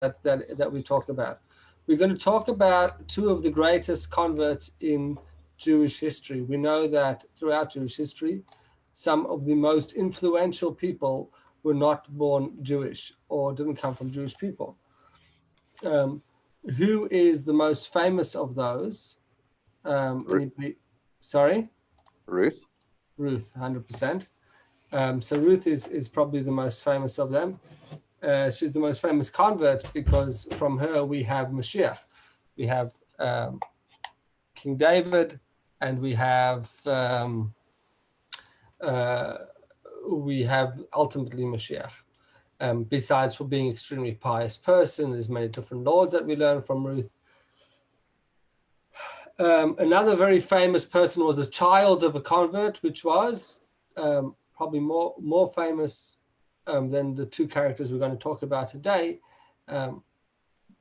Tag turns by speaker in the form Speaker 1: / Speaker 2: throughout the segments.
Speaker 1: that we talk about. We're going to talk about two of the greatest converts in Jewish history. We know that throughout Jewish history, some of the most influential people were not born Jewish or didn't come from Jewish people. Who is the most famous of those? Anybody? Sorry?
Speaker 2: Ruth.
Speaker 1: Ruth, 100%. So Ruth is probably the most famous of them. She's the most famous convert because from her we have Mashiach. We have King David, and we have ultimately Mashiach. Besides for being extremely pious person, there's many different laws that we learn from Ruth. Another very famous person was a child of a convert, which was probably more famous than the two characters we're going to talk about today.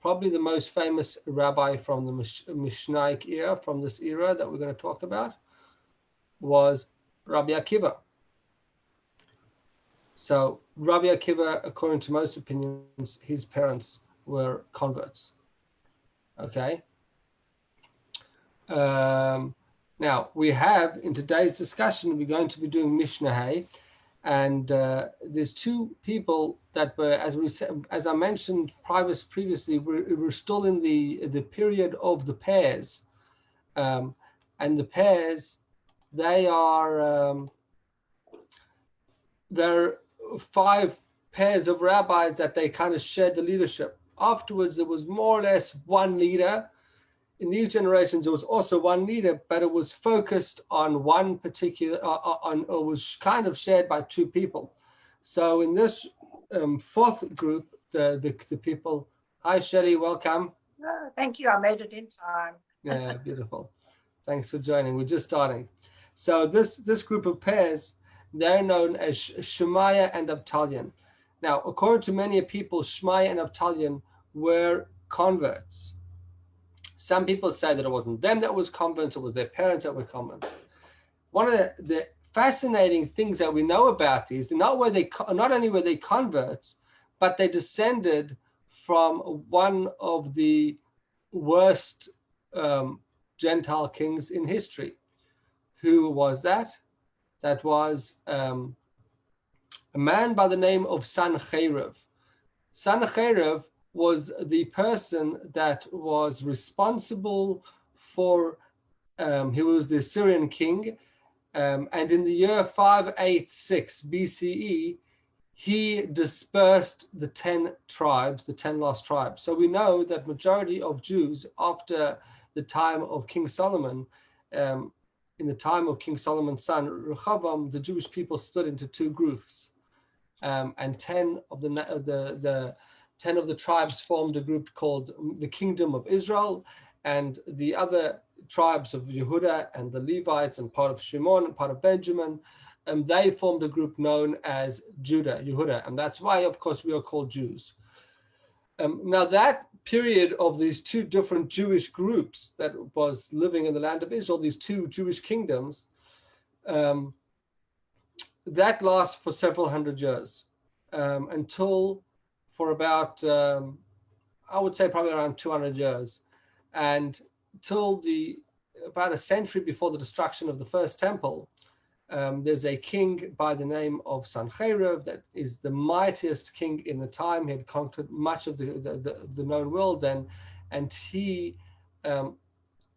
Speaker 1: Probably the most famous rabbi from the Mishnaic era, from this era that we're going to talk about, was Rabbi Akiva. So Rabbi Akiva, according to most opinions, his parents were converts. Okay. Now we have, in today's discussion, we're going to be doing Mishnah, and there's two people that were, as I mentioned previously, we're still in the period of the pairs, and the pairs, they're 5 pairs of rabbis that they kind of shared the leadership. Afterwards, there was more or less one leader. In these generations, there was also one leader, but it was focused on one particular, or was kind of shared by 2 people. So in this 4th group, the people, hi Sherry, welcome.
Speaker 3: Thank you, I made it in time.
Speaker 1: Yeah, beautiful. Thanks for joining. We're just starting. So this group of pairs, they're known as Shemaiah and Avtalion. Now, according to many people, Shemaiah and Avtalion were converts. Some people say that it wasn't them that was converts, it was their parents that were converts. One of the fascinating things that we know about these, not only were they converts, but they descended from one of the worst Gentile kings in history. Who was that? That was a man by the name of Sancheriv. Sancheriv was the person that was responsible for, he was the Syrian king, and in the year 586 BCE, he dispersed the 10 tribes, the 10 lost tribes. So we know that majority of Jews after the time of King Solomon, in the time of King Solomon's son, Rehoboam, the Jewish people split into 2 groups, and 10 of the 10 of the tribes formed a group called the Kingdom of Israel, and the other tribes of Yehuda and the Levites and part of Shimon and part of Benjamin, and they formed a group known as Judah, Yehuda, and that's why, of course, we are called Jews. Now that period of these 2 different Jewish groups that was living in the land of Israel, these 2 Jewish kingdoms, that lasts for several hundred years, until for about, I would say probably around 200 years, and till about a century before the destruction of the first temple, there's a king by the name of Sancheriv that is the mightiest king in the time. He had conquered much of the known world then, and he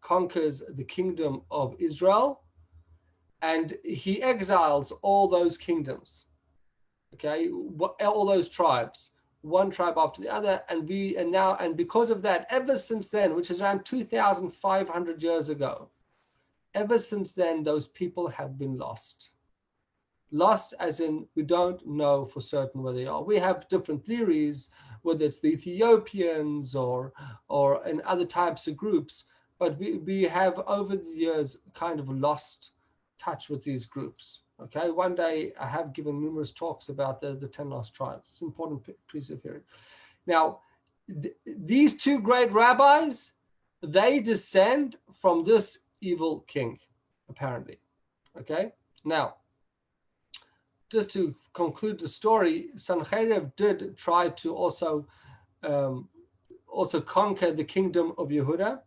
Speaker 1: conquers the kingdom of Israel, and he exiles all those kingdoms, okay, all those tribes, one tribe after the other, and because of that, ever since then, which is around 2,500 years ago, ever since then, those people have been lost. Lost as in we don't know for certain where they are. We have different theories, whether it's the Ethiopians or in other types of groups, but we have over the years kind of lost touch with these groups. Okay, one day I have given numerous talks about the 10 lost tribes. It's an important piece of hearing. Now, these 2 great rabbis, they descend from this evil king, apparently. Okay, now, just to conclude the story, Sancheriv did try to also also conquered the kingdom of Yehuda.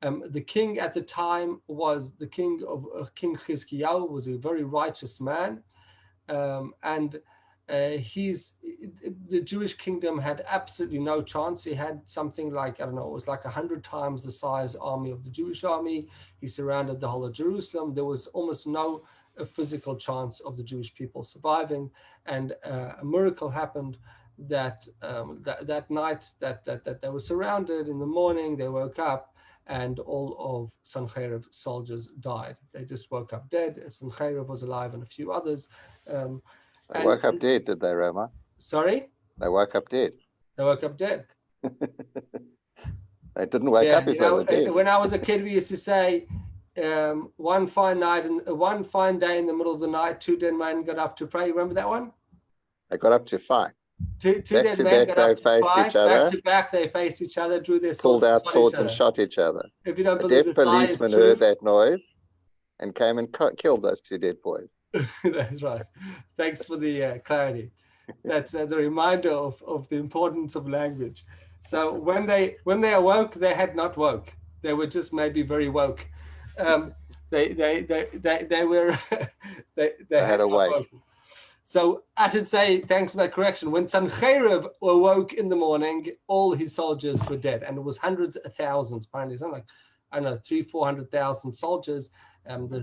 Speaker 1: The king at the time was the king of King Chizkiyahu, was a very righteous man, and the Jewish kingdom had absolutely no chance. He had something like, I don't know, it was like 100 times the size army of the Jewish army. He surrounded the whole of Jerusalem. There was almost no physical chance of the Jewish people surviving, and a miracle happened that that night that they were surrounded. In the morning they woke up and all of Sancheriv's soldiers died. They just woke up dead. Sancheriv was alive and a few others.
Speaker 2: They woke up dead, did they, Roma?
Speaker 1: Sorry?
Speaker 2: They woke up dead.
Speaker 1: They woke up dead.
Speaker 2: They didn't wake up if they were dead.
Speaker 1: When I was a kid, we used to say, one fine day in the middle of the night, two dead men got up to pray. Remember that one?
Speaker 2: They got up to fight.
Speaker 1: Two dead men got up to fight. Back to back, they faced each other, drew their swords,
Speaker 2: pulled out swords and shot each other.
Speaker 1: If you don't
Speaker 2: a
Speaker 1: believe
Speaker 2: deaf
Speaker 1: the
Speaker 2: policeman heard that noise and came and killed those two dead boys.
Speaker 1: That's right. Thanks for the clarity. That's the reminder of the importance of language. So when they awoke, they had not woke. They were just maybe very woke. They were they
Speaker 2: had awake.
Speaker 1: Woken. So I should say, thanks for that correction. When Sancherib awoke in the morning, all his soldiers were dead, and it was hundreds of thousands. Apparently, something like, I don't know, 300,000-400,000 soldiers. The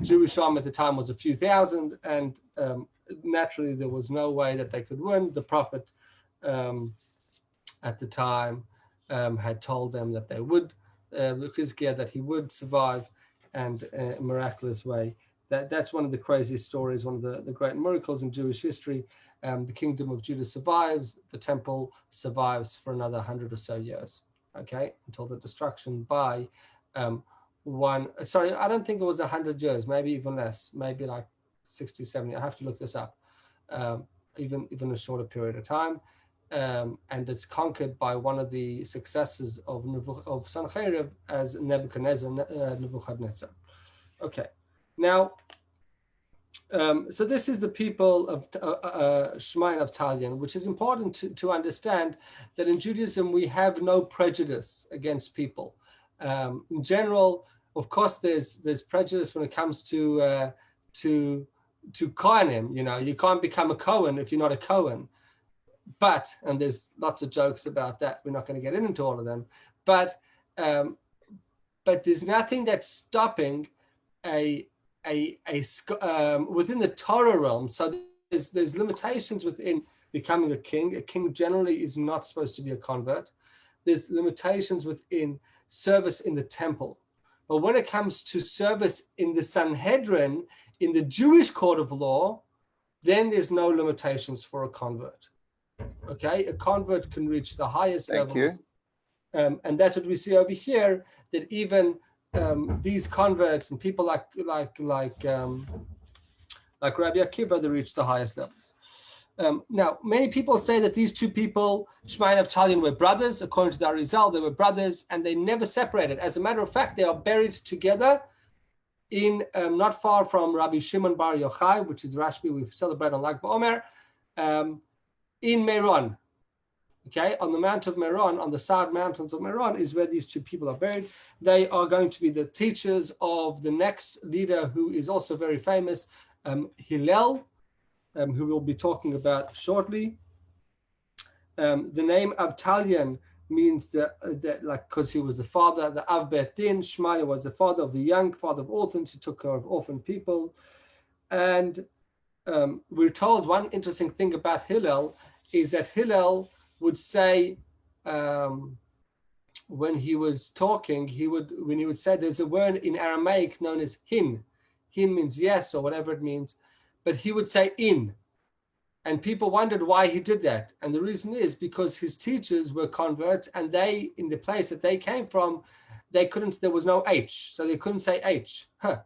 Speaker 1: Jewish army at the time was a few thousand, and naturally there was no way that they could win. The prophet at the time had told them that they would, Chizkiah, that he would survive, and in a miraculous way. That's one of the craziest stories, one of the great miracles in Jewish history. The kingdom of Judah survives, the temple survives for another 100 or so years, okay, until the destruction by I don't think it was 100 years, maybe even less, maybe like 60, 70. I have to look this up. Even a shorter period of time. And it's conquered by one of the successors of Sancherib as Nebuchadnezzar. Okay, now, so this is the people of Shema and Avtalion, which is important to understand that in Judaism we have no prejudice against people. In general, of course, there's prejudice when it comes to Kohanim. You know, you can't become a Kohen if you're not a Kohen. But, and there's lots of jokes about that. We're not going to get into all of them. But there's nothing that's stopping within the Torah realm. So there's limitations within becoming a king. A king generally is not supposed to be a convert. There's limitations within service in the temple. But when it comes to service in the Sanhedrin, in the Jewish court of law, then there's no limitations for a convert. Okay, a convert can reach the highest levels. And that's what we see over here, that even these converts and people like Rabbi Akiva, they reach the highest levels. Now, many people say that these two people, Shema and Avtalion, were brothers. According to the Arizal, they were brothers, and they never separated. As a matter of fact, they are buried together in not far from Rabbi Shimon Bar Yochai, which is Rashbi we celebrate on Lag BaOmer, in Meron. Okay, on the Mount of Meron, on the South Mountains of Meron, is where these two people are buried. They are going to be the teachers of the next leader, who is also very famous, Hillel, who we'll be talking about shortly. The name Avtalion means that like, because he was the father, the Av Bet Din. Shmaya was the father of the young, father of orphans. He took care of orphan people. And we're told one interesting thing about Hillel is that Hillel would say, when he was talking, when he would say, there's a word in Aramaic known as hin. Hin means yes, or whatever it means, but he would say in. And people wondered why he did that. And the reason is because his teachers were converts, and they, in the place that they came from, there was no H, so they couldn't say H. Huh.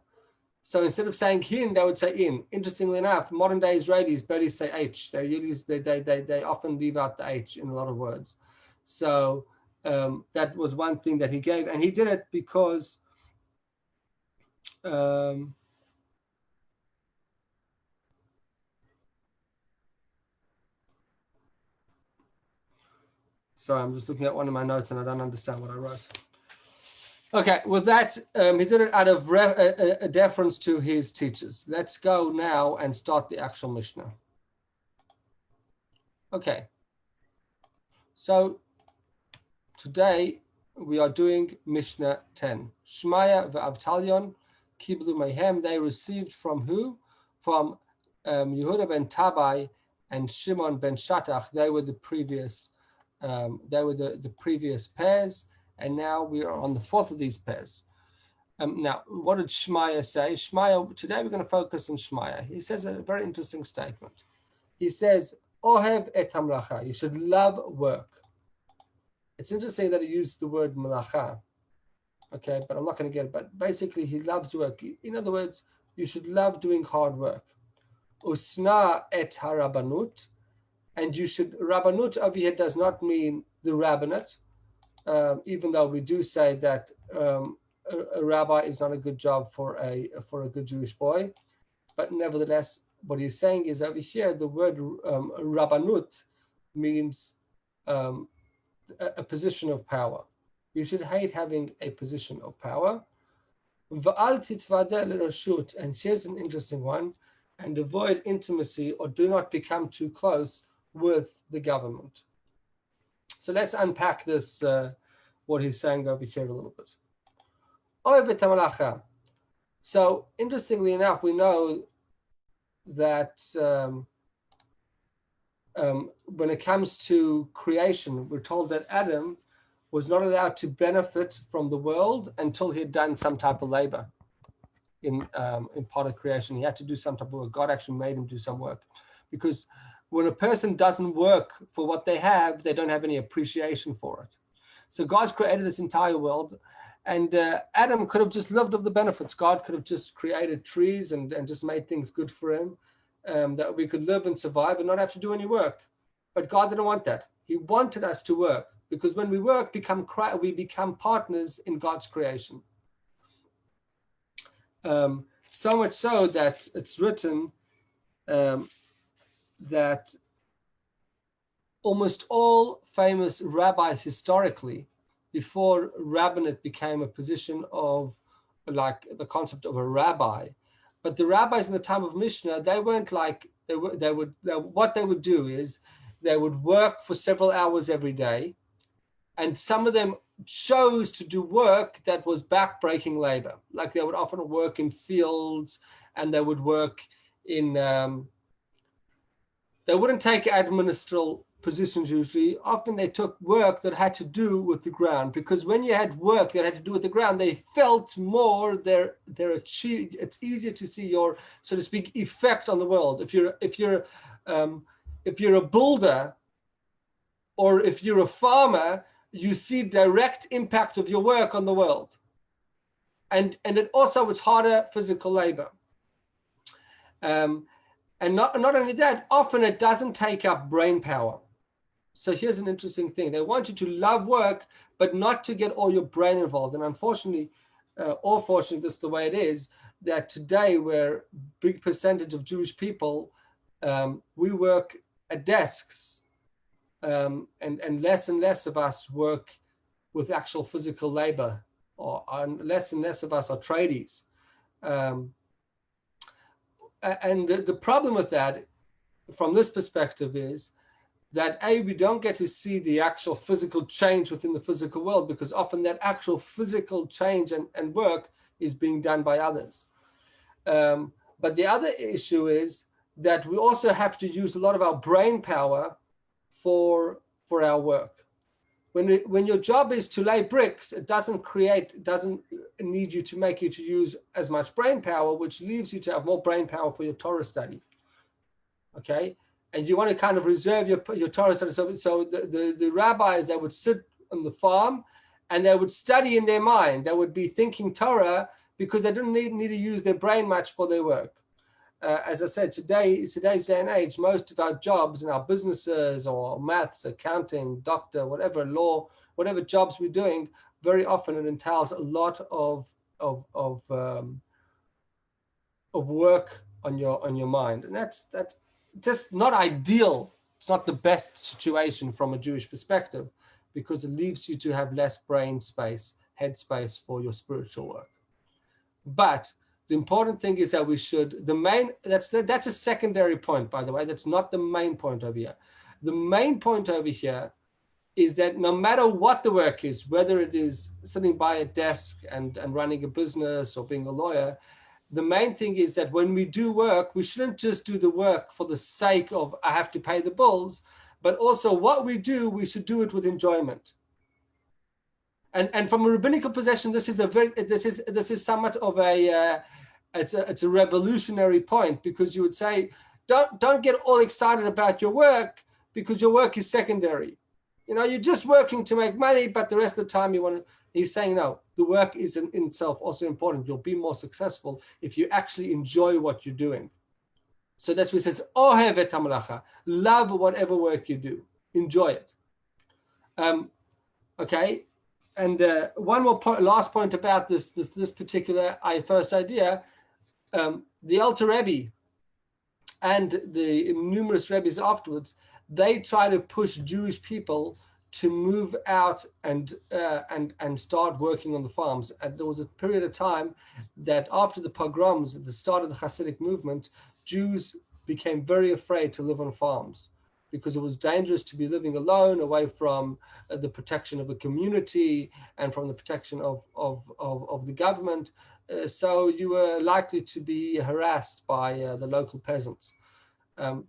Speaker 1: So instead of saying hin, they would say in. Interestingly enough, modern day Israelis barely say H. They often leave out the H in a lot of words. So that was one thing that he gave. And he did it because Sorry, I'm just looking at one of my notes and I don't understand what I wrote. Okay, with that, he did it out of a deference to his teachers. Let's go now and start the actual Mishnah. Okay, so today we are doing Mishnah 10. Shmaya ve'Avtalyon kiblu mehem. They received from who? From Yehuda ben Tabai and Shimon ben Shatach. They were the previous. The previous pairs, and now we are on the fourth of these pairs. Now, what did Shmaya say? Shmaya. Today we're going to focus on Shmaya. He says a very interesting statement. He says, "Ohev et hamlacha." You should love work. It's interesting that he used the word malacha. Okay, but I'm not going to get it. But basically, he loves work. In other words, you should love doing hard work. Usna et harabanut. And you should, Rabbanut over here does not mean the rabbinate, even though we do say that a rabbi is not a good job for a good Jewish boy. But nevertheless, what he's saying is over here, the word Rabbanut means a position of power. You should hate having a position of power. And here's an interesting one, and avoid intimacy or do not become too close with the government. So let's unpack this, what he's saying over here a little bit. So interestingly enough, we know that when it comes to creation, we're told that Adam was not allowed to benefit from the world until he had done some type of labor in part of creation. He had to do some type of work. God actually made him do some work, because when a person doesn't work for what they have, they don't have any appreciation for it. So God's created this entire world, and Adam could have just lived off the benefits. God could have just created trees and just made things good for him, that we could live and survive and not have to do any work. But God didn't want that. He wanted us to work, because when we work, we become partners in God's creation. So much so that it's written that almost all famous rabbis historically, before rabbinate became a position of like the concept of a rabbi, but the rabbis in the time of Mishna, they weren't like, what they would do is they would work for several hours every day, and some of them chose to do work that was back-breaking labor. Like they would often work in fields, and they would work in they wouldn't take administrative positions usually. Often they took work that had to do with the ground, because when you had work that had to do with the ground, they felt more their achieve. It's easier to see your, so to speak, effect on the world. If you're a builder, or if you're a farmer, you see direct impact of your work on the world. And it also was harder physical labor. And not only that, often it doesn't take up brain power. So here's an interesting thing. They want you to love work, but not to get all your brain involved. And unfortunately, or fortunately, this is the way it is, that today where big percentage of Jewish people, we work at desks, and less of us work with actual physical labor, and less of us are tradies. And the problem with that, from this perspective, is that we don't get to see the actual physical change within the physical world, because often that actual physical change and work is being done by others. But the other issue is that we also have to use a lot of our brain power for our work. When your job is to lay bricks, it doesn't need you to make you to use as much brain power, which leaves you to have more brain power for your Torah study. Okay, and you want to kind of reserve your Torah study. So the rabbis, they would sit on the farm and they would study in their mind. They would be thinking Torah because they didn't need to use their brain much for their work. As I said, today's day and age, most of our jobs in our businesses or maths, accounting, doctor, whatever, law, whatever jobs we're doing, very often it entails a lot of work on your mind, and that's just not ideal not the best situation from a Jewish perspective, because it leaves you to have less brain space, head space for your spiritual work. But the important thing is that we should, that's a secondary point, by the way. That's not the main point over here. The main point over here is that no matter what the work is, whether it is sitting by a desk and running a business or being a lawyer, the main thing is that when we do work, we shouldn't just do the work for the sake of I have to pay the bills, but also what we do, we should do it with enjoyment. And from a rabbinical possession, this is somewhat of it's a revolutionary point, because you would say, don't get all excited about your work, because your work is secondary. You're just working to make money, but the rest of the time he's saying, no, the work is in itself also important. You'll be more successful if you actually enjoy what you're doing. So that's what he says, Ohev et hamalacha, love whatever work you do, enjoy it. Okay, and one more point, last point about this particular first idea. The Alter Rebbe and the numerous Rebbes afterwards, they try to push Jewish people to move out and start working on the farms. And there was a period of time that after the pogroms at the start of the Hasidic movement, Jews became very afraid to live on farms, because it was dangerous to be living alone, away from the protection of a community and from the protection of the government. So you were likely to be harassed by the local peasants.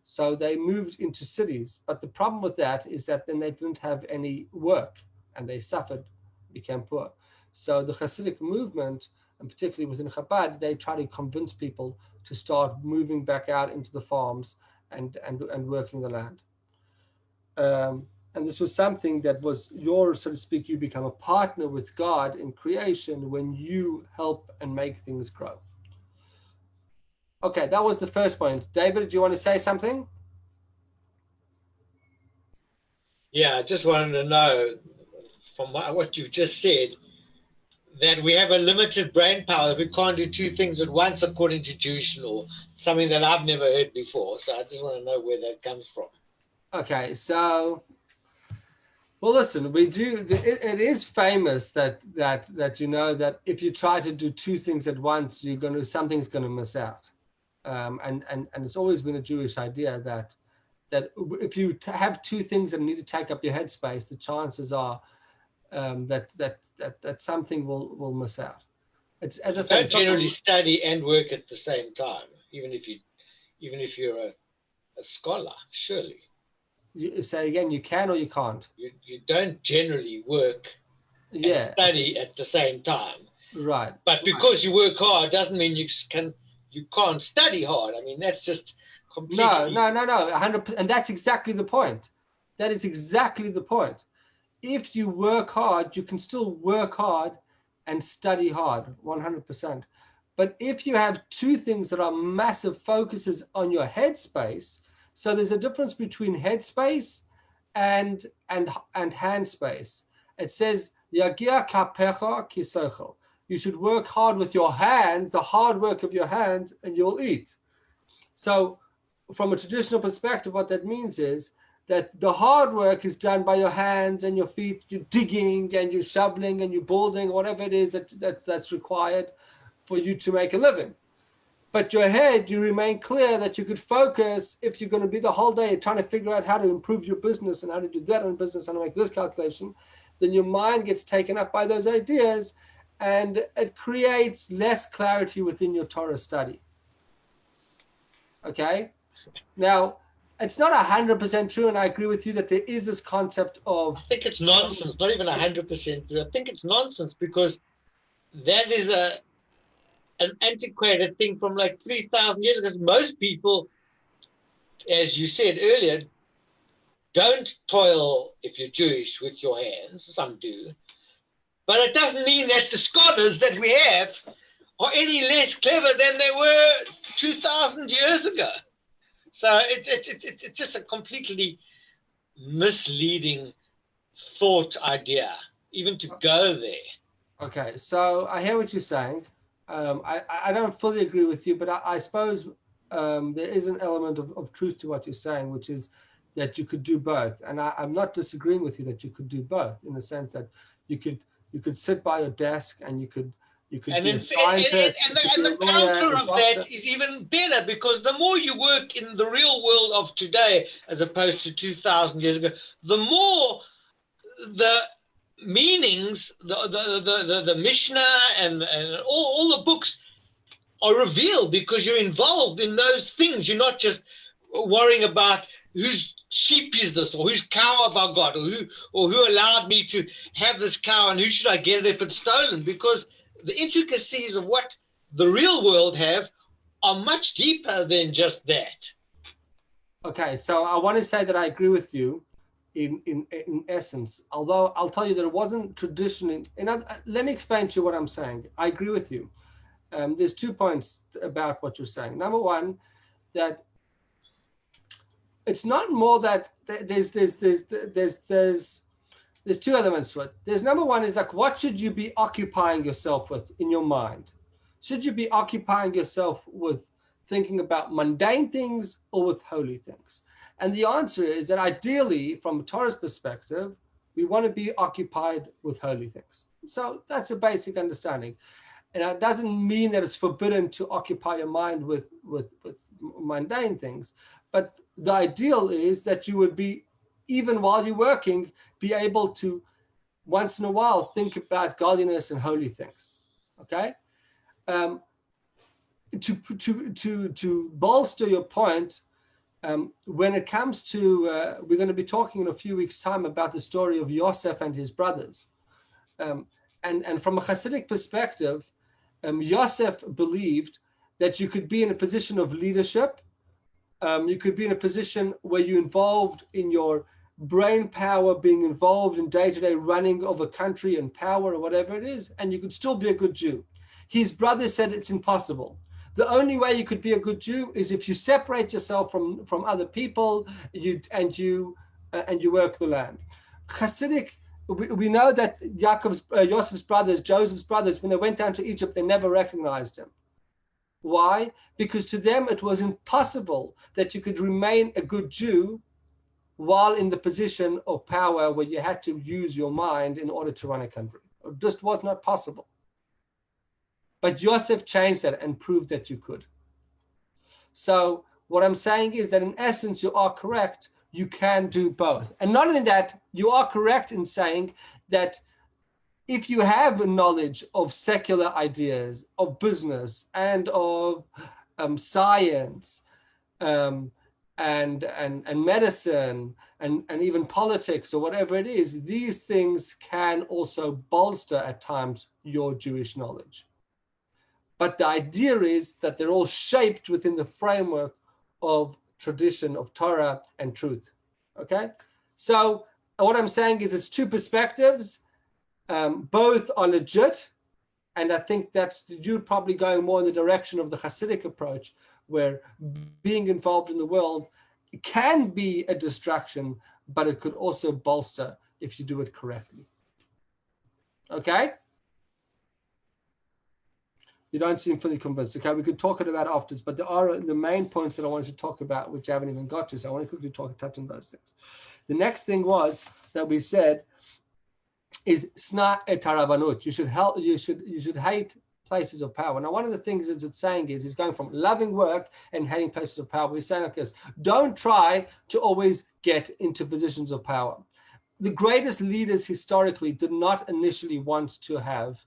Speaker 1: So they moved into cities. But the problem with that is that then they didn't have any work, and they suffered, became poor. So the Hasidic movement, and particularly within Chabad, they try to convince people to start moving back out into the farms and working the land. And this was something that was so to speak, you become a partner with God in creation when you help and make things grow. Okay, that was the first point. David, do you want to say something?
Speaker 4: Yeah, I just wanted to know from what you've just said, that we have a limited brain power, that we can't do two things at once according to Jewish law, something that I've never heard before. So I just want to know where that comes from. Okay,
Speaker 1: so, well, listen, we do. It is famous that that if you try to do two things at once, something's going to miss out. And it's always been a Jewish idea that if you have two things that need to take up your headspace, the chances are that something will miss out. It's, as I said,
Speaker 4: don't generally study and work at the same time, even if you're a scholar, surely.
Speaker 1: You say again, you can or you can't.
Speaker 4: You don't generally work and study at the same time.
Speaker 1: Right.
Speaker 4: But because you work hard doesn't mean you can't study hard. I mean, that's just completely...
Speaker 1: No, 100%. And that's exactly the point. That is exactly the point. If you work hard, you can still work hard and study hard, 100%. But if you have two things that are massive focuses on your headspace, so there's a difference between headspace and hand space. It says, Yagia kapecha kisochel. You should work hard with your hands, the hard work of your hands, and you'll eat. So from a traditional perspective, what that means is that the hard work is done by your hands and your feet. You're digging and you're shoveling and you're building, whatever it is that's required for you to make a living. But your head, you remain clear that you could focus. If you're going to be the whole day trying to figure out how to improve your business and how to do that in business, how to make this calculation, then your mind gets taken up by those ideas, and it creates less clarity within your Torah study. Okay? Now, it's not 100% true, and I agree with you that there is this concept of...
Speaker 4: I think it's nonsense, not even 100% true. I think it's nonsense, because that is an antiquated thing from like 3,000 years ago. Most people, as you said earlier, don't toil, if you're Jewish, with your hands. Some do. But it doesn't mean that the scholars that we have are any less clever than they were 2,000 years ago. So it's just a completely misleading thought idea, even to go there.
Speaker 1: Okay, so I hear what you're saying. I don't fully agree with you, but I suppose there is an element of truth to what you're saying, which is that you could do both. And I'm not disagreeing with you that you could do both, in the sense that you could sit by your desk and you could
Speaker 4: And,
Speaker 1: be a scientist,
Speaker 4: and the counter of that is even better, because the more you work in the real world of today as opposed to 2,000 years ago, the more the meanings, the Mishna and all the books are revealed, because you're involved in those things. You're not just worrying about whose sheep is this, or whose cow have I got, or who allowed me to have this cow, and who should I get it if it's stolen, because the intricacies of what the real world have are much deeper than just that.
Speaker 1: Okay, so I want to say that I agree with you in essence, although I'll tell you that it wasn't traditionally, and let me explain to you what I'm saying. I agree with you. There's 2 points about what you're saying. Number one, that it's not more that there's 2 elements to it. There's number one is like, what should you be occupying yourself with in your mind? Should you be occupying yourself with thinking about mundane things or with holy things? And the answer is that ideally, from Torah's perspective, we want to be occupied with holy things. So that's a basic understanding. And it doesn't mean that it's forbidden to occupy your mind with mundane things. But the ideal is that you would be, even while you're working, be able to once in a while think about godliness and holy things. Okay? To bolster your point, when it comes to, we're going to be talking in a few weeks' time about the story of Yosef and his brothers. And from a Hasidic perspective, Yosef believed that you could be in a position of leadership. You could be in a position where you're involved in your brain power, being involved in day-to-day running of a country and power or whatever it is, and you could still be a good Jew. His brother said it's impossible. The only way you could be a good Jew is if you separate yourself from other people, and you work the land. Hasidic, we know that Joseph's brothers, Joseph's brothers, when they went down to Egypt, they never recognized him. Why? Because to them it was impossible that you could remain a good Jew while in the position of power where you had to use your mind in order to run a country. It just was not possible. But Yosef changed that and proved that you could. So what I'm saying is that in essence, you are correct. You can do both. And not only that, you are correct in saying that if you have a knowledge of secular ideas, of business and of science and medicine and even politics or whatever it is, these things can also bolster at times your Jewish knowledge. But the idea is that they're all shaped within the framework of tradition of Torah and truth. Okay? So what I'm saying is it's 2 perspectives. Both are legit. And I think that's you probably going more in the direction of the Hasidic approach, where being involved in the world can be a distraction, but it could also bolster if you do it correctly. Okay? You don't seem fully convinced. Okay, we could talk about it afterwards, but there are the main points that I wanted to talk about, which I haven't even got to. So I want to quickly touch on those things. The next thing was that we said is sna et harabanut. You should hate places of power. Now, one of the things that it's saying is he's going from loving work and hating places of power. We're saying like this: don't try to always get into positions of power. The greatest leaders historically did not initially want to have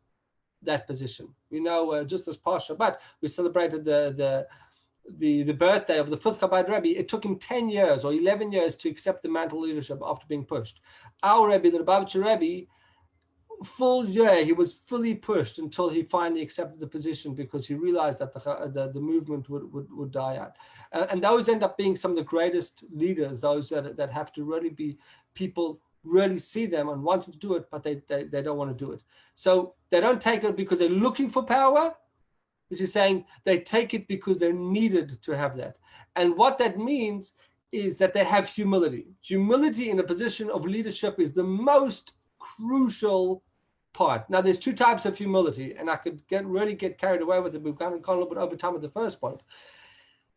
Speaker 1: that position. We know just this past Shabbat, we celebrated the birthday of the 5th Chabad Rebbe. It took him 10 years or 11 years to accept the mantle leadership after being pushed. Our Rebbe, the Lubavitcher Rebbe, full year, he was fully pushed until he finally accepted the position because he realized that the movement would die out. And those end up being some of the greatest leaders, those that have to really be people really see them and want to do it, but they don't want to do it. So they don't take it because they're looking for power, which is saying they take it because they're needed to have that. And what that means is that they have humility. Humility in a position of leadership is the most crucial part. Now, there's 2 types of humility, and I could really get carried away with it. We've gone a little bit over time with the first point.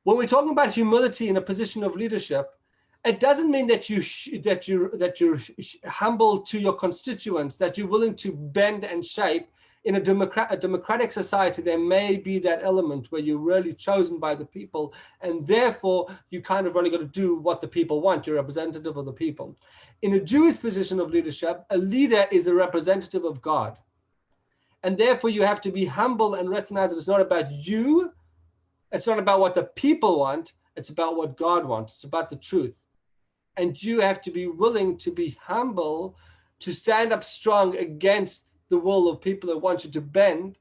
Speaker 1: When we're talking about humility in a position of leadership, It doesn't mean that you're humble to your constituents, that you're willing to bend and shape. In a democratic society, there may be that element where you're really chosen by the people, and therefore you kind of really got to do what the people want. You're a representative of the people. In a Jewish position of leadership, a leader is a representative of God. And therefore you have to be humble and recognize that it's not about you. It's not about what the people want. It's about what God wants. It's about the truth. And you have to be willing to be humble, to stand up strong against the will of people that want you to bend,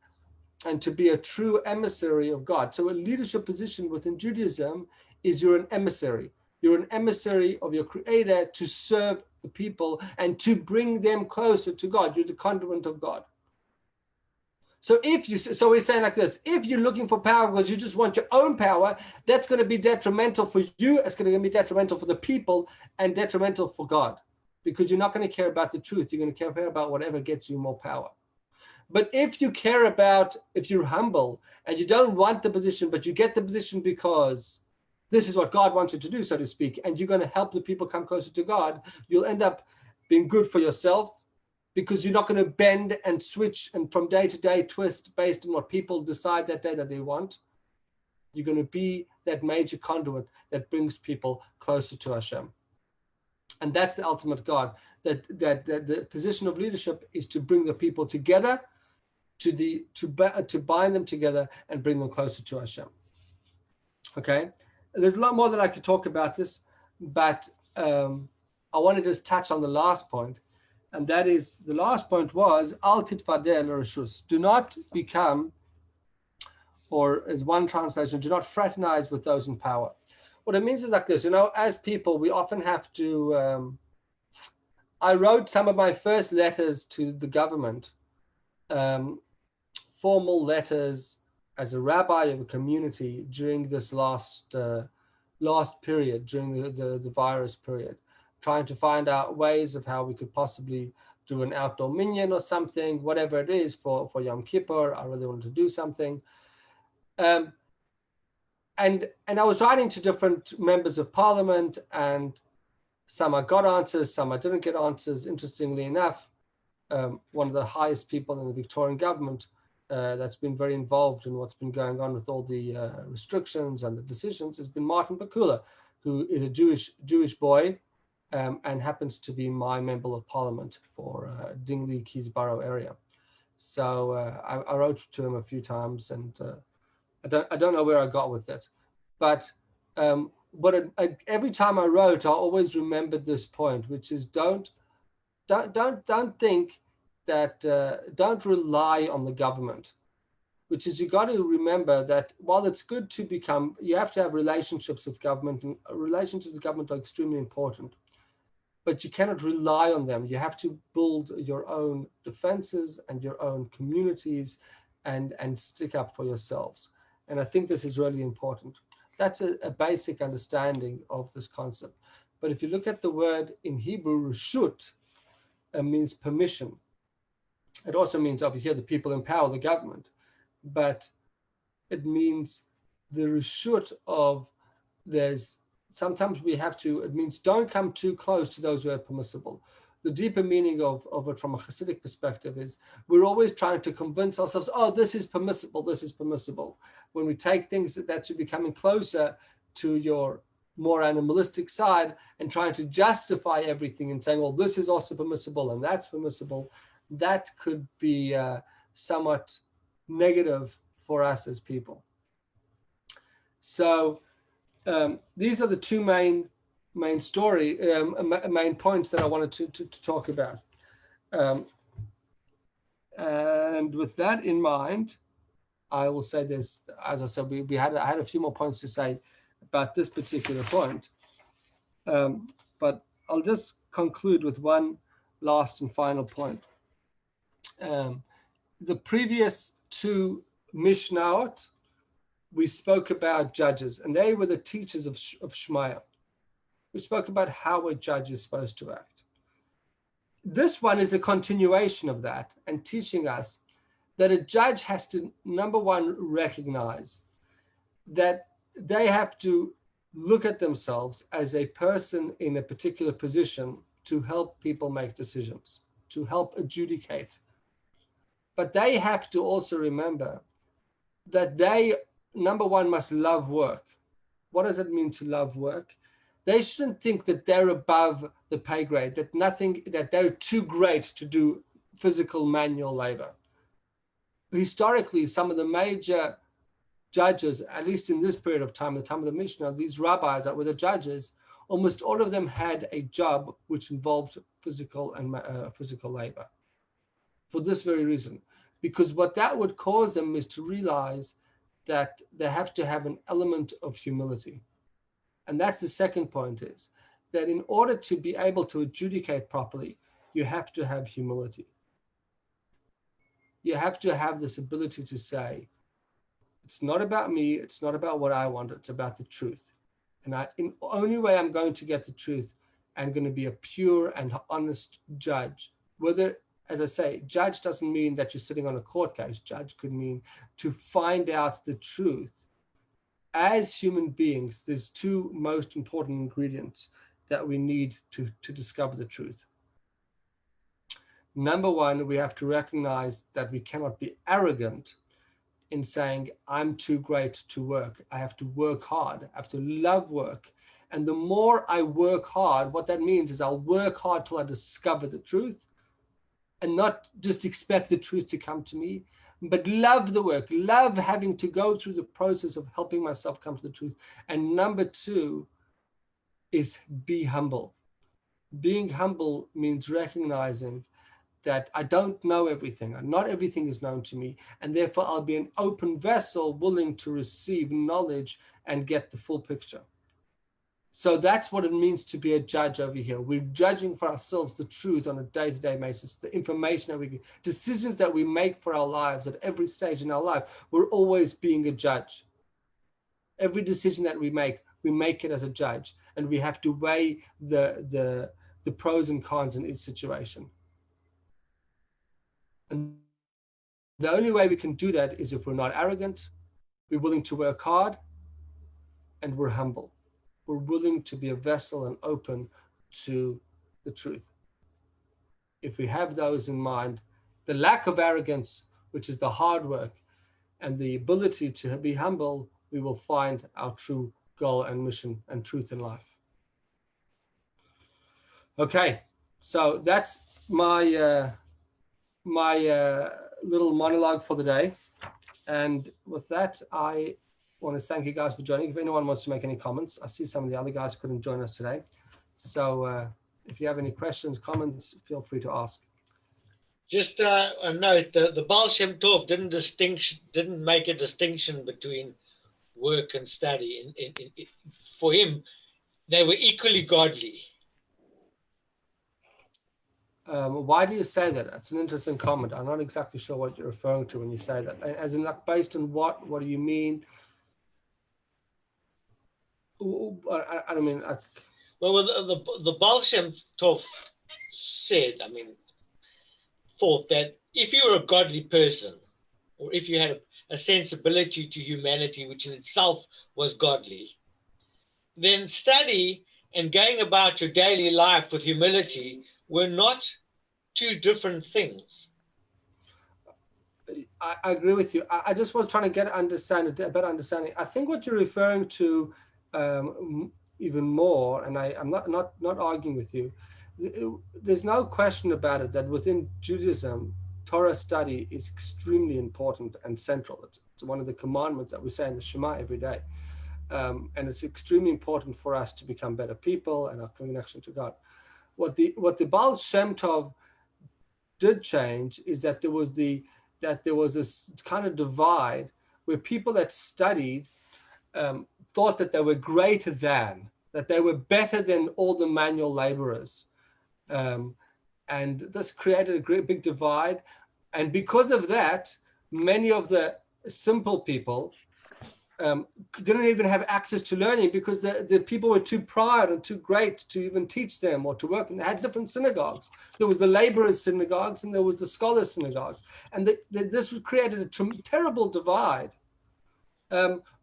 Speaker 1: and to be a true emissary of God. So a leadership position within Judaism is you're an emissary. You're an emissary of your Creator to serve the people and to bring them closer to God. You're the conduit of God. So so we're saying like this: if you're looking for power because you just want your own power, that's going to be detrimental for you. It's going to be detrimental for the people and detrimental for God, because you're not going to care about the truth. You're going to care about whatever gets you more power. But if you care about, if you're humble and you don't want the position, but you get the position because this is what God wants you to do, so to speak, and you're going to help the people come closer to God, you'll end up being good for yourself, because you're not going to bend and switch and from day to day twist based on what people decide that day that they want. You're going to be that major conduit that brings people closer to Hashem. And that's the ultimate God, that the position of leadership is to bring the people together, to bind them together and bring them closer to Hashem. Okay, there's a lot more that I could talk about this, but I want to just touch on the last point, and that is, the last point was al titfadeh l'reshus. Do not become, or as one translation, do not fraternize with those in power. What it means is like this, as people, we often have to, I wrote some of my first letters to the government, formal letters as a rabbi of a community during this last period, during the virus period, trying to find out ways of how we could possibly do an outdoor minyan or something, whatever it is for Yom Kippur. I really wanted to do something. And I was writing to different members of parliament, and some I got answers, some I didn't get answers. Interestingly enough, one of the highest people in the Victorian government that's been very involved in what's been going on with all the restrictions and the decisions has been Martin Bakula, who is a Jewish boy and happens to be my member of parliament for Dingley, Keysborough area. So I wrote to him a few times, and I don't know where I got with it, but every time I wrote, I always remembered this point, which is don't think that, don't rely on the government, which is, you got to remember that while it's good to you have to have relationships with government, and relationships with government are extremely important, but you cannot rely on them. You have to build your own defenses and your own communities and stick up for yourselves. And I think this is really important. That's a basic understanding of this concept. But if you look at the word in Hebrew, reshut, it means permission. It also means, over here, the people in power, the government. But it means the reshut of, sometimes we have to, it means don't come too close to those who are permissible. The deeper meaning of it from a Hasidic perspective is we're always trying to convince ourselves, oh, this is permissible, this is permissible. When we take things that should be coming closer to your more animalistic side and trying to justify everything and saying, well, this is also permissible and that's permissible, that could be somewhat negative for us as people. So these are the two main points that I wanted to talk about. And with that in mind, I will say this, as I said, I had a few more points to say about this particular point. But I'll just conclude with one last and final point. The previous two Mishnahot, we spoke about judges, and they were the teachers of Shmaya. We spoke about how a judge is supposed to act. This one is a continuation of that and teaching us that a judge has to, number one, recognize that they have to look at themselves as a person in a particular position to help people make decisions, to help adjudicate. But they have to also remember that they, number one, must love work. What does it mean to love work? They shouldn't think that they're above the pay grade, that they're too great to do physical manual labor. Historically, some of the major judges, at least in this period of time, the time of the Mishna, these rabbis that were the judges, almost all of them had a job which involved physical labor. For this very reason, because what that would cause them is to realize that they have to have an element of humility. And that's the second point, is that in order to be able to adjudicate properly, you have to have humility. You have to have this ability to say, it's not about me, it's not about what I want, it's about the truth. And in the only way I'm going to get the truth, I'm going to be a pure and honest judge. Whether, as I say, judge doesn't mean that you're sitting on a court case. Judge could mean to find out the truth. As human beings, there's two most important ingredients that we need to discover the truth. Number one, we have to recognize that we cannot be arrogant in saying, I'm too great to work. I have to work hard. I have to love work. And the more I work hard, what that means is I'll work hard till I discover the truth, and not just expect the truth to come to me, but love the work, love having to go through the process of helping myself come to the truth. And number two is be humble. Being humble means recognizing that I don't know everything, and not everything is known to me, and therefore I'll be an open vessel willing to receive knowledge and get the full picture. So that's what it means to be a judge over here. We're judging for ourselves the truth on a day-to-day basis, the information that we get, decisions that we make for our lives at every stage in our life. We're always being a judge. Every decision that we make it as a judge, and we have to weigh the pros and cons in each situation. And the only way we can do that is if we're not arrogant, we're willing to work hard, and we're humble. We're willing to be a vessel and open to the truth. If we have those in mind, the lack of arrogance, which is the hard work, and the ability to be humble, we will find our true goal and mission and truth in life. Okay, so that's my little monologue for the day. And with that, I want to thank you guys for joining. If anyone wants to make any comments, I see some of the other guys couldn't join us today. So if you have any questions, comments, feel free to ask.
Speaker 4: Just a note, the Baal Shem Tov didn't make a distinction between work and study. For him, they were equally godly.
Speaker 1: Why do you say that? That's an interesting comment. I'm not exactly sure what you're referring to when you say that. As in, like, based on what? What do you mean? I don't mean.
Speaker 4: Well, the Baal Shem Tov said, thought that if you were a godly person, or if you had a sensibility to humanity, which in itself was godly, then study and going about your daily life with humility were not two different things.
Speaker 1: I agree with you. I just was trying to get a better understanding. I think what you're referring to even more, and I'm not arguing with you. There's no question about it that within Judaism, Torah study is extremely important and central. It's one of the commandments that we say in the Shema every day. And it's extremely important for us to become better people and our connection to God. What the Baal Shem Tov did change is that there was this kind of divide where people that studied thought that they were greater than, that they were better than all the manual laborers. And this created a great big divide. And because of that, many of the simple people didn't even have access to learning because the people were too proud and too great to even teach them or to work. And they had different synagogues. There was the laborers' synagogues and there was the scholars' synagogues. And this created a terrible divide.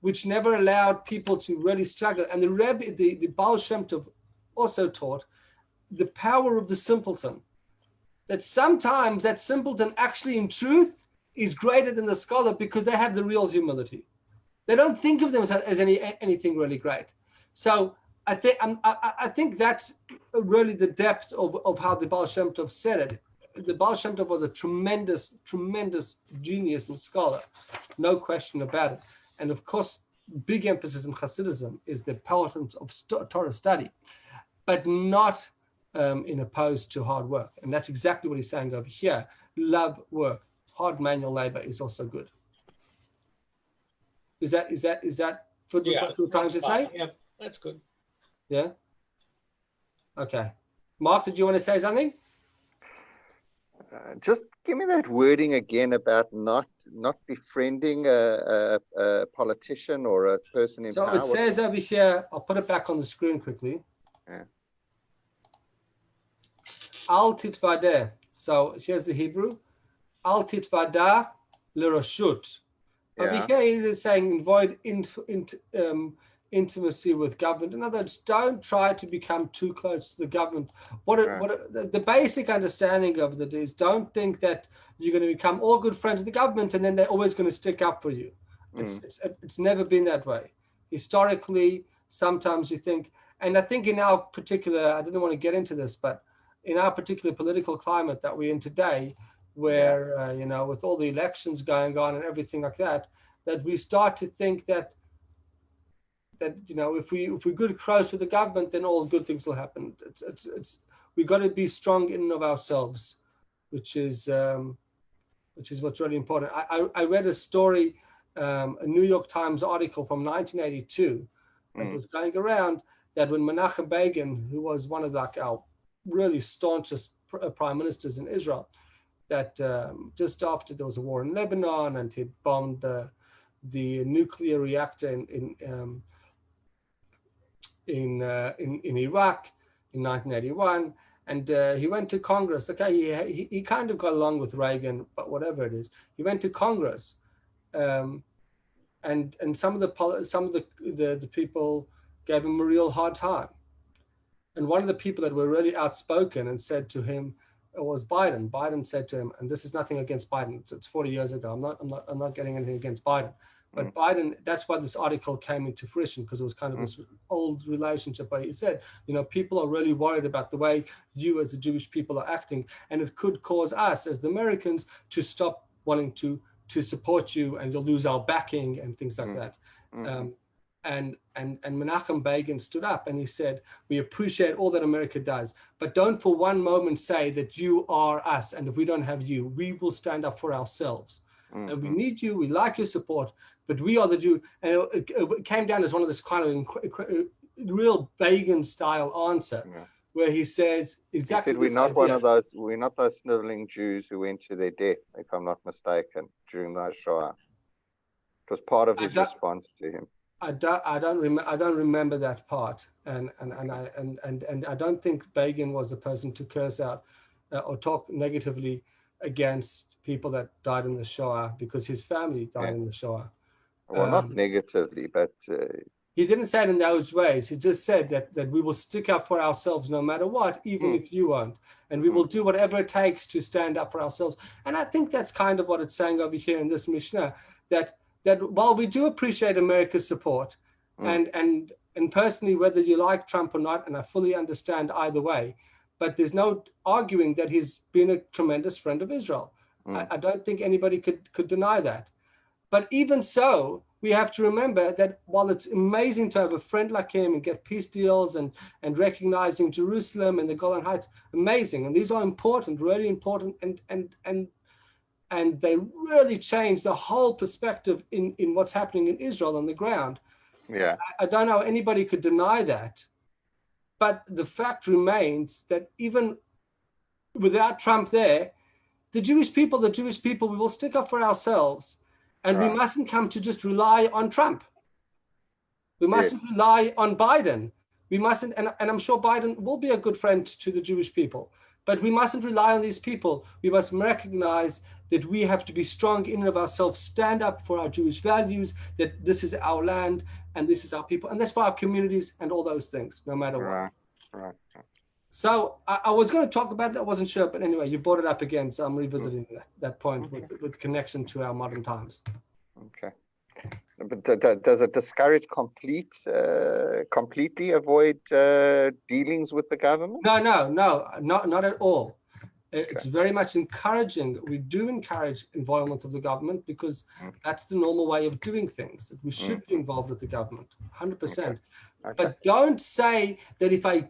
Speaker 1: which never allowed people to really struggle. And the Rebbe, the Baal Shem Tov also taught the power of the simpleton, that sometimes that simpleton actually in truth is greater than the scholar because they have the real humility. They don't think of themselves as anything really great. So I think that's really the depth of how the Baal Shem Tov said it. The Baal Shem Tov was a tremendous genius and scholar, no question about it. And of course, big emphasis in Hasidism is the importance of Torah study, but not in opposed to hard work. And that's exactly what he's saying over here. Love work. Hard manual labor is also good. Is that what you're trying to say?
Speaker 4: Yeah, that's good.
Speaker 1: Yeah. Okay. Mark, did you want to say something?
Speaker 2: Just give me that wording again about not befriending a politician or a person in power.
Speaker 1: So it says over here, I'll put it back on the screen quickly.
Speaker 2: Yeah.
Speaker 1: Al titvadeh. So here's the Hebrew. Al titvadah l'rashut. Over here he is saying avoid intimacy with government. In other words, don't try to become too close to the government. The basic understanding of it is don't think that you're going to become all good friends with the government and then they're always going to stick up for you. It's never been that way. Historically, sometimes you think, and I think in our particular, I didn't want to get into this, but in our particular political climate that we're in today, where, with all the elections going on and everything like that, that we start to think that if we're good close with the government, then all good things will happen. We've got to be strong in and of ourselves, which is what's really important. I read a story, a New York Times article from 1982 that was going around that when Menachem Begin, who was one of our really staunchest prime ministers in Israel, that just after there was a war in Lebanon and he'd bombed the nuclear reactor in Iraq in 1981, and he went to Congress. Okay, he kind of got along with Reagan, but whatever it is, he went to Congress, and some of the people gave him a real hard time. And one of the people that were really outspoken and said to him was Biden. Biden said to him, and this is nothing against Biden. It's 40 years ago. I'm not getting anything against Biden. But Biden, that's why this article came into fruition, because it was kind of this old relationship where he said, people are really worried about the way you as the Jewish people are acting, and it could cause us as the Americans to stop wanting to support you, and you'll lose our backing and things like that. And Menachem Begin stood up and he said, we appreciate all that America does, but don't for one moment say that you are us, and if we don't have you, we will stand up for ourselves. And we need you, we like your support, but we are the Jew. And it came down as one of this kind of real Begin style answer, where he says exactly.
Speaker 2: He said, we're not those sniveling Jews who went to their death, if I'm not mistaken, during the Shoah. It was part of his response to him.
Speaker 1: I don't remember that part, and I don't think Begin was the person to curse out or talk negatively against people that died in the Shoah, because his family died in the Shoah.
Speaker 2: Well, not negatively, but
Speaker 1: he didn't say it in those ways. He just said that we will stick up for ourselves no matter what, even if you won't, and we will do whatever it takes to stand up for ourselves. And I think that's kind of what it's saying over here in this Mishnah, that while we do appreciate America's support, and personally, whether you like Trump or not, and I fully understand either way, but there's no arguing that he's been a tremendous friend of Israel. I don't think anybody could deny that. But even so, we have to remember that while it's amazing to have a friend like him and get peace deals and recognizing Jerusalem and the Golan Heights, amazing, and these are important, really important, and they really change the whole perspective in what's happening in Israel on the ground.
Speaker 2: Yeah,
Speaker 1: I don't know anybody could deny that. But the fact remains that even without Trump there, the Jewish people, we will stick up for ourselves, and we mustn't come to just rely on Trump. We mustn't rely on Biden. We mustn't, and I'm sure Biden will be a good friend to the Jewish people, But we mustn't rely on these people. We must recognize that we have to be strong in and of ourselves, stand up for our Jewish values, that this is our land and this is our people, and that's for our communities and all those things, no matter what.
Speaker 2: Right.
Speaker 1: So I was going to talk about that, I wasn't sure, but anyway, you brought it up again, so I'm revisiting that point with connection to our modern times.
Speaker 2: Okay. But does it discourage completely avoid dealings with the government?
Speaker 1: No, not at all. It's very much encouraging. We do encourage involvement of the government because that's the normal way of doing things. That we should be involved with the government, 100%. But don't say that if I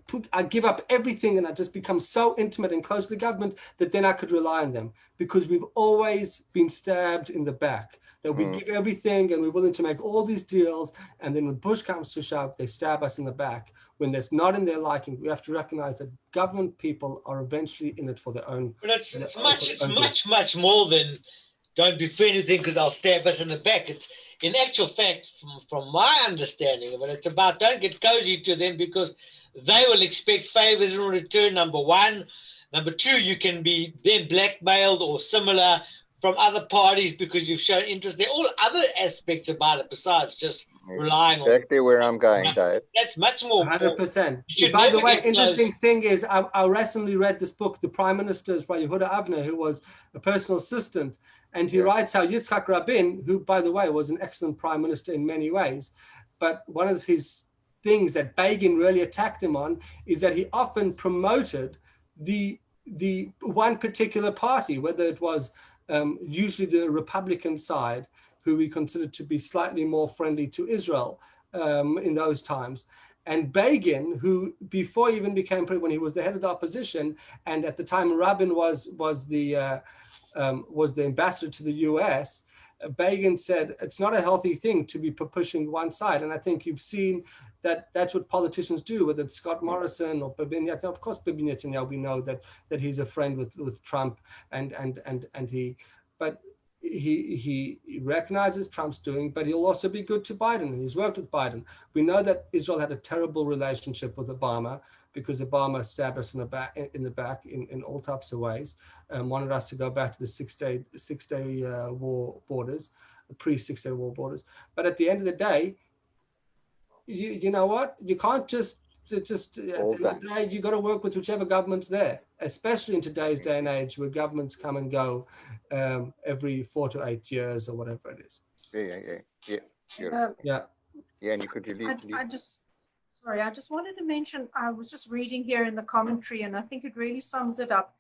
Speaker 1: give up everything and I just become so intimate and close to the government that then I could rely on them, because we've always been stabbed in the back. That we give everything and we're willing to make all these deals, and then when push comes to shove, they stab us in the back. When that's not in their liking, we have to recognize that government people are eventually in it for their own.
Speaker 4: But it's much more than don't do anything because they'll stab us in the back. It's in actual fact, from my understanding of it, it's about don't get cozy to them because they will expect favors in return, number one. Number two, you can be then blackmailed or similar from other parties because you've shown interest. There are all other aspects about it besides just relying on
Speaker 2: exactly where I'm going, Dave.
Speaker 4: That's much more
Speaker 1: 100%. By the way, interesting thing is I recently read this book, The Prime Minister's by Yehuda Avner, who was a personal assistant, and he writes how Yitzhak Rabin, who by the way was an excellent prime minister in many ways, but one of his things that Begin really attacked him on is that he often promoted the one particular party, whether it was usually the Republican side, who we considered to be slightly more friendly to Israel in those times. And Begin, who before he even became president, when he was the head of the opposition, and at the time Rabin was the ambassador to the US, Begin said it's not a healthy thing to be pushing one side. And I think you've seen that that's what politicians do, whether it's Scott Morrison or Bibi Netanyahu. Of course, Bibi Netanyahu, we know that he's a friend with Trump, but he recognizes Trump's doing, but he'll also be good to Biden, and he's worked with Biden. We know that Israel had a terrible relationship with Obama because Obama stabbed us in the back in all types of ways, wanted us to go back to the six-day war borders, pre-6-day war borders. But at the end of the day, you know what? You can't just at the end of the day, you got to work with whichever government's there, especially in today's day and age where governments come and go every 4 to 8 years or whatever it is.
Speaker 2: Yeah. And you could
Speaker 3: I just wanted to mention, I was just reading here in the commentary, and I think it really sums it up.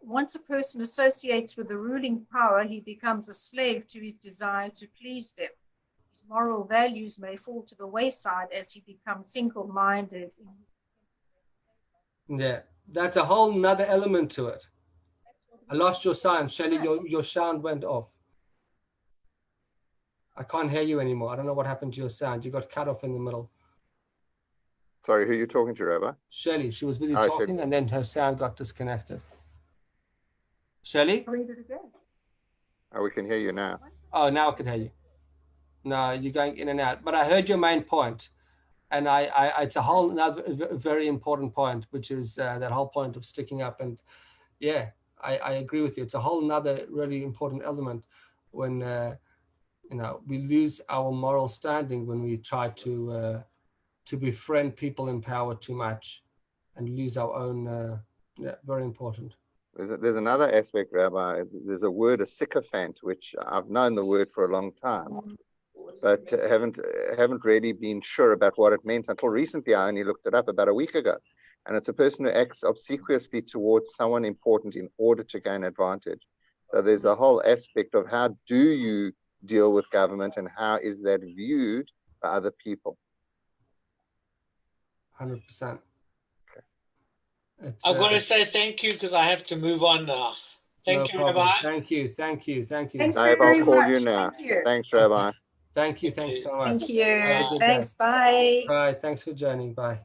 Speaker 3: Once a person associates with the ruling power, he becomes a slave to his desire to please them. His moral values may fall to the wayside as he becomes single-minded.
Speaker 1: Yeah, that's a whole nother element to it. I lost your sound, Shelley. Your sound went off. I can't hear you anymore. I don't know what happened to your sound. You got cut off in the middle.
Speaker 2: Sorry, who are you talking to, Rabbi?
Speaker 1: Shelley. She was busy talking, and then her sound got disconnected. Shelley?
Speaker 3: Read it again.
Speaker 2: Oh, we can hear you now.
Speaker 1: Oh, now I can hear you. No, you're going in and out. But I heard your main point, and it's a whole another very important point, which is that whole point of sticking up. And yeah, I agree with you. It's a whole another really important element when we lose our moral standing when we try to befriend people in power too much, and lose our own. Very important.
Speaker 2: There's another aspect, Rabbi. There's a word, a sycophant, which I've known the word for a long time, but haven't really been sure about what it meant until recently. I only looked it up about a week ago. And it's a person who acts obsequiously towards someone important in order to gain advantage. So there's a whole aspect of how do you deal with government and how is that viewed by other people.
Speaker 1: 100%.
Speaker 4: I've got to say thank you because I have to move on now. Thank you, Rabbi.
Speaker 1: Thank you.
Speaker 3: Thanks
Speaker 2: Dave,
Speaker 3: very
Speaker 2: I'll call
Speaker 3: much.
Speaker 2: you now.
Speaker 3: Thank you.
Speaker 2: Thanks, Rabbi.
Speaker 1: Thanks so much.
Speaker 3: Thank you.
Speaker 1: Have a good
Speaker 3: Thanks.
Speaker 1: day.
Speaker 3: Bye.
Speaker 1: Bye. Thanks for joining. Bye.